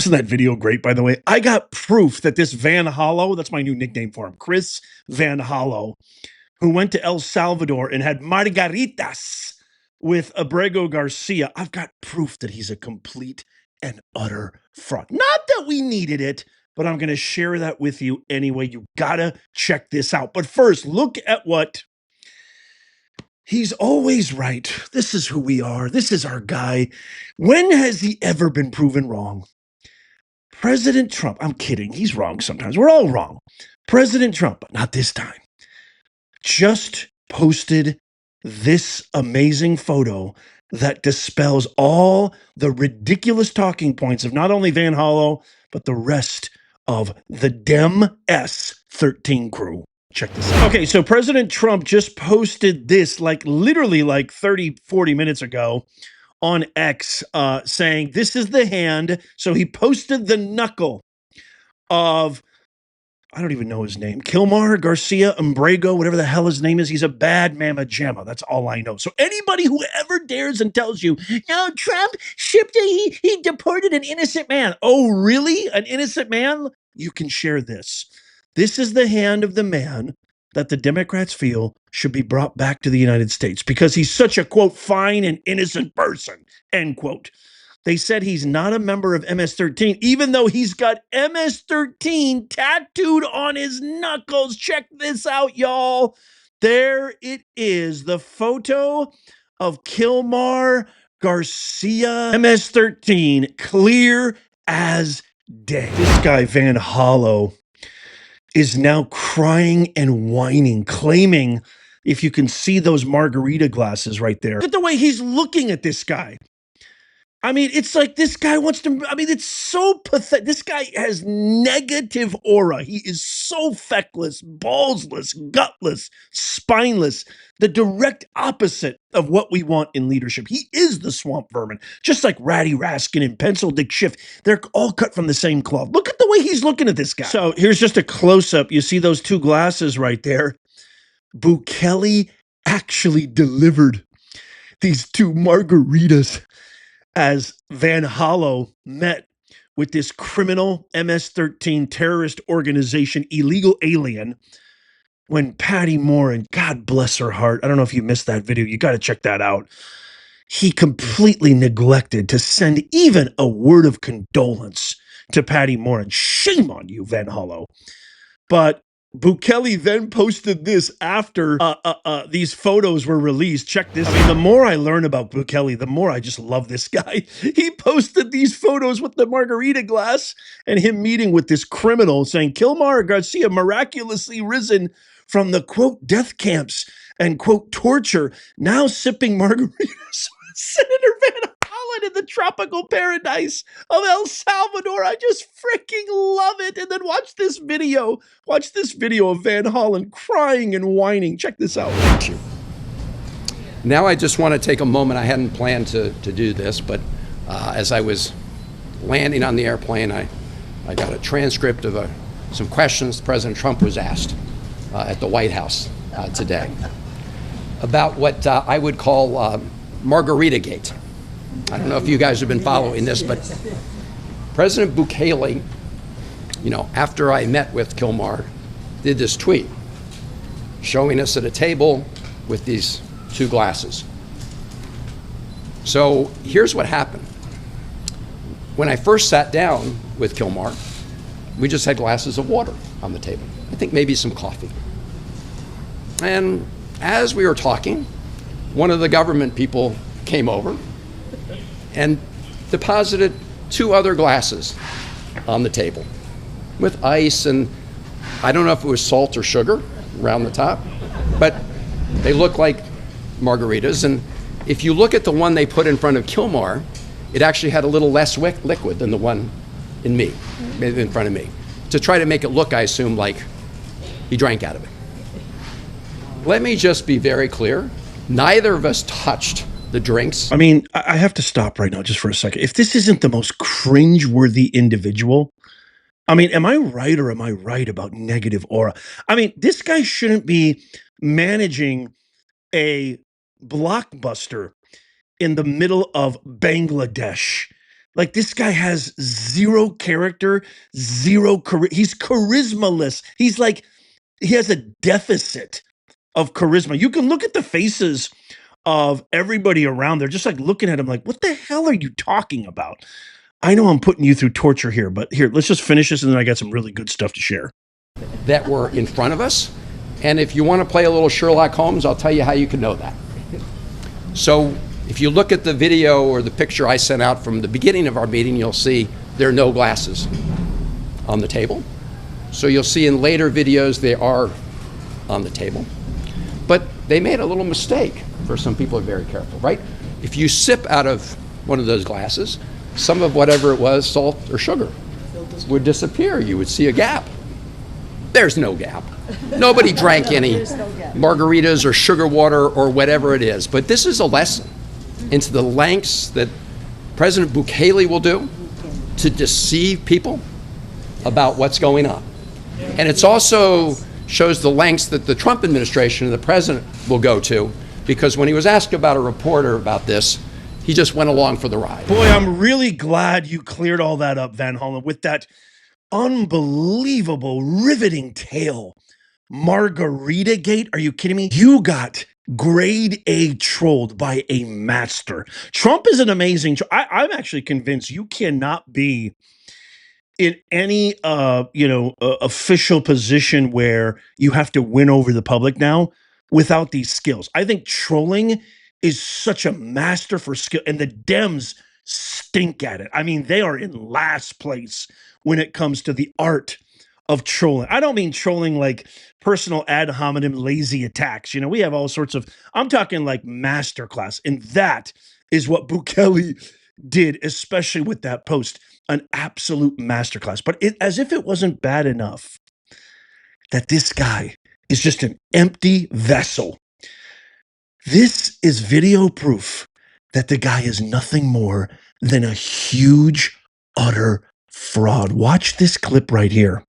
Wasn't that video great, by the way? I got proof that this Van Hollow, that's my new nickname for him, Chris Van Hollow, who went to El Salvador and had Margaritas with Abrego Garcia. I've got proof that he's a complete and utter fraud. Not that we needed it, but I'm going to share that with you anyway. You got to check this out. But first, look at what... He's always right. This is who we are. This is our guy. When has he ever been proven wrong? President Trump, I'm kidding. He's wrong sometimes. We're all wrong. President Trump, but not this time, just posted this amazing photo that dispels all the ridiculous talking points of not only Van Hollow, but the rest of the Dem S13 crew. Check this out. Okay, so President Trump just posted this literally 30, 40 minutes ago on X saying, this is the hand. So he posted the knuckle of, I don't even know his name, Kilmar Garcia Abrego, whatever the hell his name is. He's a bad mamma jamma. That's all I know. So anybody who ever dares and tells you, no, Trump he deported an innocent man. Oh, really? An innocent man? You can share this. This is the hand of the man that the Democrats feel should be brought back to the United States because he's such a, quote, fine and innocent person, end quote. They said he's not a member of MS-13, even though he's got MS-13 tattooed on his knuckles. Check this out, y'all. There it is, the photo of Kilmar Garcia, MS-13, clear as day. This guy, Van Hollow, is now crying and whining, claiming, if you can see those margarita glasses right there. Look at the way he's looking at this guy. I mean, it's like this guy wants to, I mean, it's so pathetic. This guy has negative aura. He is so feckless, ballsless, gutless, spineless, the direct opposite of what we want in leadership. He is the swamp vermin, just like Ratty Raskin and Pencil Dick Schiff. They're all cut from the same cloth. Look at the way he's looking at this guy. So here's just a close-up. You see those two glasses right there? Bukele actually delivered these two margaritas as Van Hollow met with this criminal MS-13 terrorist organization, illegal alien, when Patty Moore, and God bless her heart, I don't know if you missed that video, you got to check that out. He completely neglected to send even a word of condolence to Patty Moore, and shame on you, Van Hollow. But Bukele then posted this after these photos were released. Check this. I mean, the more I learn about Bukele, the more I just love this guy. He posted these photos with the margarita glass and him meeting with this criminal saying, Kilmar Garcia miraculously risen from the, quote, death camps and, quote, torture, now sipping margaritas. Senator Van Hollen in the tropical paradise of El Salvador. I just freaking love it. And then watch this video. Watch this video of Van Hollen crying and whining. Check this out. Now I just want to take a moment. I hadn't planned to do this, but as I was landing on the airplane, I got a transcript of some questions President Trump was asked at the White House today about what I would call Margarita Gate. I don't know if you guys have been following this, but President Bukele, you know, after I met with Kilmar, did this tweet showing us at a table with these two glasses. So here's what happened. When I first sat down with Kilmar, we just had glasses of water on the table. I think maybe some coffee. And as we were talking, one of the government people came over and deposited two other glasses on the table with ice, and I don't know if it was salt or sugar around the top, but they look like margaritas. And if you look at the one they put in front of Kilmar, it actually had a little less liquid than the one in front of me, to try to make it look, I assume, like he drank out of it. Let me just be very clear. Neither of us touched the drinks. I mean, I have to stop right now just for a second. If this isn't the most cringe-worthy individual, I mean, am I right or am I right about negative aura? I mean, this guy shouldn't be managing a blockbuster in the middle of Bangladesh. Like, this guy has zero character, zero he's charismaless. He's like, he has a deficit of charisma. You can look at the faces of everybody around. They're just like looking at him like, what the hell are you talking about? I know I'm putting you through torture here, but here, let's just finish this, and then I got some really good stuff to share. That were in front of us. And if you want to play a little Sherlock Holmes, I'll tell you how you can know that. So if you look at the video or the picture I sent out from the beginning of our meeting, you'll see there are no glasses on the table. So you'll see in later videos they are on the table. But they made a little mistake. For some people are very careful, right? If you sip out of one of those glasses, some of whatever it was, salt or sugar, would disappear. You would see a gap. There's no gap. Nobody drank any margaritas or sugar water or whatever it is. But this is a lesson into the lengths that President Bukele will do to deceive people about what's going on. And it's also shows the lengths that the Trump administration and the president will go to, because when he was asked about a reporter about this, he just went along for the ride. Boy, I'm really glad you cleared all that up, Van Hollen, with that unbelievable, riveting tale. Margarita Gate? Are you kidding me? You got grade A trolled by a master. Trump is an amazing. I'm actually convinced you cannot be in any official position where you have to win over the public now without these skills. I think trolling is such a master for skill, and the Dems stink at it. I mean, they are in last place when it comes to the art of trolling. I don't mean trolling like personal ad hominem lazy attacks. You know, we have all sorts of, I'm talking like masterclass. And that is what Bukele did, especially with that post, an absolute masterclass. But as if it wasn't bad enough that this guy is just an empty vessel. This is video proof that the guy is nothing more than a huge, utter fraud. Watch this clip right here,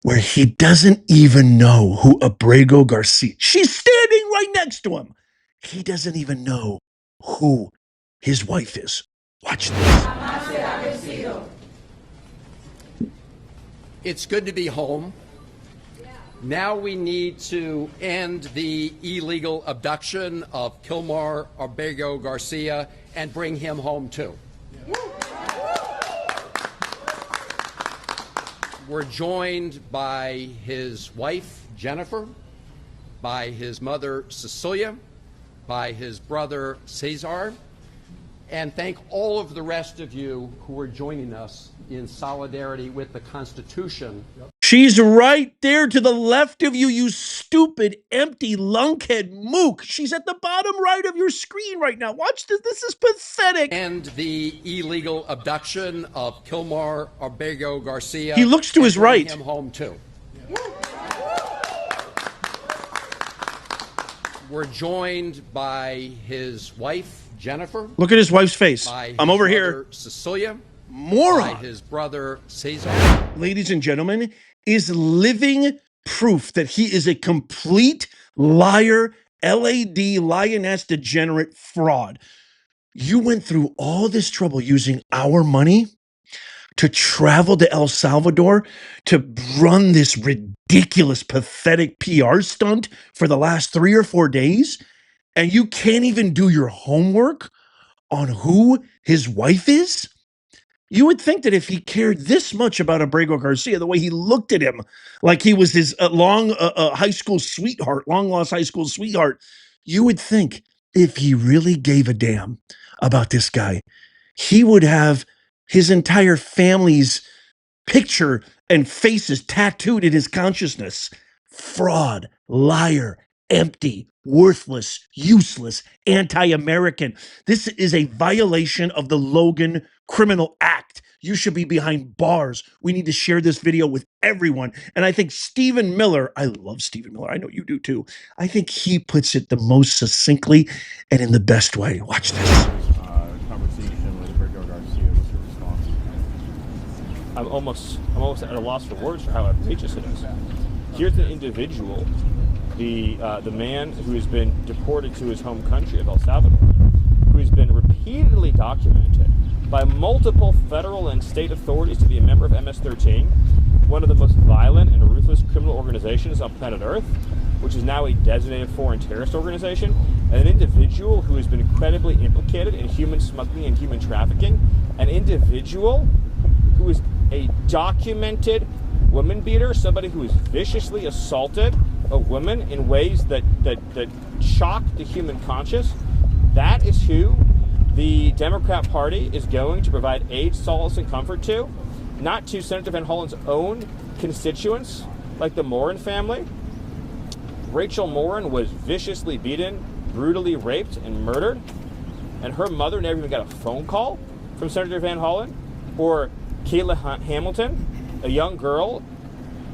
where he doesn't even know who Abrego Garcia, she's standing right next to him. He doesn't even know who his wife is. Watch this. It's good to be home. Now we need to end the illegal abduction of Kilmar Abrego Garcia and bring him home too. We're joined by his wife, Jennifer, by his mother, Cecilia, by his brother, Cesar, and thank all of the rest of you who are joining us in solidarity with the Constitution. She's right there to the left of you, you stupid, empty, lunkhead mook. She's at the bottom right of your screen right now. Watch this. This is pathetic. And the illegal abduction of Kilmar Abrego Garcia. He looks to his right. Him home too. We're joined by his wife, Jennifer. Look at his wife's face. I'm over here. Cecilia. Moron. By his brother, Cesar. Ladies and gentlemen, is living proof that he is a complete liar, LAD, lioness, degenerate fraud. You went through all this trouble using our money to travel to El Salvador to run this ridiculous, pathetic PR stunt for the last 3 or 4 days, and you can't even do your homework on who his wife is? You would think that if he cared this much about Abrego Garcia, the way he looked at him like he was his long high school sweetheart, long lost high school sweetheart, you would think if he really gave a damn about this guy, he would have his entire family's picture and faces tattooed in his consciousness. Fraud, liar, empty, worthless, useless, anti-American. This is a violation of the Logan Criminal Act. You should be behind bars. We need to share this video with everyone. And I think Stephen Miller, I love Stephen Miller, I know you do too. I think he puts it the most succinctly and in the best way. Watch this. Conversation with Abrego Garcia. What's your response? I'm almost at a loss for words for how outrageous it is. Here's an individual, the man who has been deported to his home country of El Salvador, who has been repeatedly documented by multiple federal and state authorities to be a member of MS-13, one of the most violent and ruthless criminal organizations on planet Earth, which is now a designated foreign terrorist organization, and an individual who has been incredibly implicated in human smuggling and human trafficking, an individual who is a documented woman beater, somebody who has viciously assaulted a woman in ways that shock the human conscience. That is who the Democrat Party is going to provide aid, solace, and comfort to, not to Senator Van Hollen's own constituents, like the Morin family. Rachel Morin was viciously beaten, brutally raped, and murdered, and her mother never even got a phone call from Senator Van Hollen. Or Kayla Hamilton, a young girl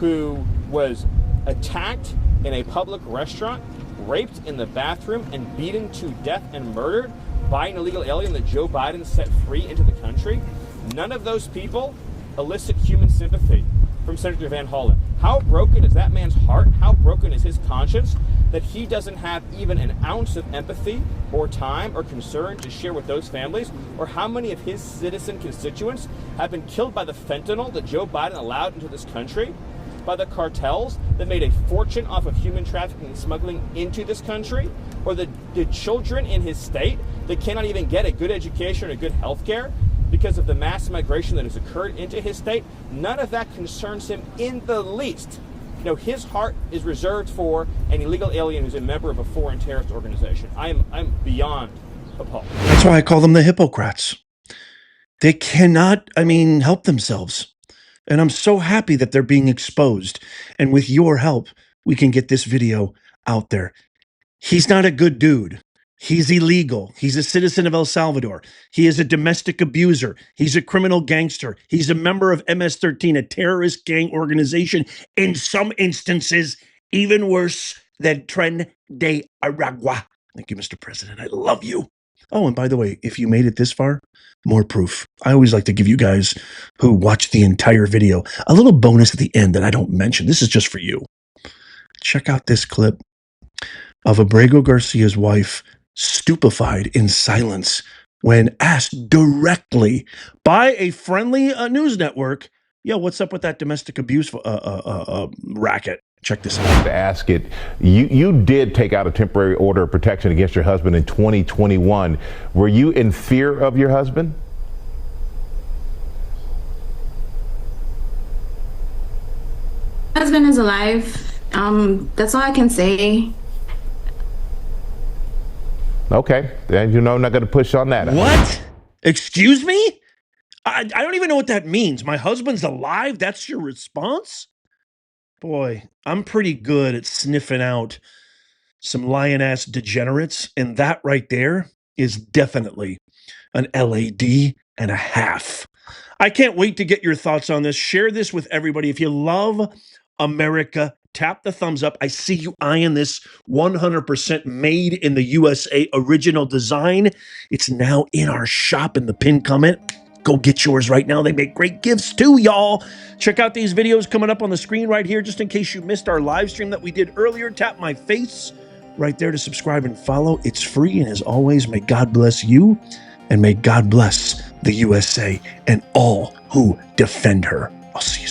who was attacked in a public restaurant, raped in the bathroom, and beaten to death and murdered by an illegal alien that Joe Biden set free into the country. None of those people elicit human sympathy from Senator Van Hollen. How broken is that man's heart? How broken is his conscience that he doesn't have even an ounce of empathy or time or concern to share with those families? Or how many of his citizen constituents have been killed by the fentanyl that Joe Biden allowed into this country, by the cartels that made a fortune off of human trafficking and smuggling into this country, or the children in his state that cannot even get a good education or good health care because of the mass migration that has occurred into his state? None of that concerns him in the least. You know, his heart is reserved for an illegal alien who's a member of a foreign terrorist organization. I'm beyond appalled. That's why I call them the Hippocrats. They cannot, help themselves. And I'm so happy that they're being exposed. And with your help, we can get this video out there. He's not a good dude. He's illegal. He's a citizen of El Salvador. He is a domestic abuser. He's a criminal gangster. He's a member of MS-13, a terrorist gang organization, in some instances, even worse than Tren de Aragua. Thank you, Mr. President. I love you. Oh, and by the way, if you made it this far, more proof. I always like to give you guys who watch the entire video a little bonus at the end that I don't mention. This is just for you. Check out this clip of Abrego Garcia's wife stupefied in silence when asked directly by a friendly news network, "Yo, what's up with that domestic abuse racket?" Check this out. To ask it, you did take out a temporary order of protection against your husband in 2021. Were you in fear of your husband? My husband is alive. That's all I can say. Okay, then I'm not going to push on that. What? Excuse me? I don't even know what that means. My husband's alive? That's your response? Boy, I'm pretty good at sniffing out some lion-ass degenerates, and that right there is definitely an LAD and a half. I can't wait to get your thoughts on this. Share this with everybody. If you love America, tap the thumbs up. I see you eyeing this 100% made in the USA original design. It's now in our shop in the pinned comment. Go get yours right now. They make great gifts too, y'all. Check out these videos coming up on the screen right here. Just in case you missed our live stream that we did earlier, tap my face right there to subscribe and follow. It's free. And as always, may God bless you and may God bless the USA and all who defend her. I'll see you soon.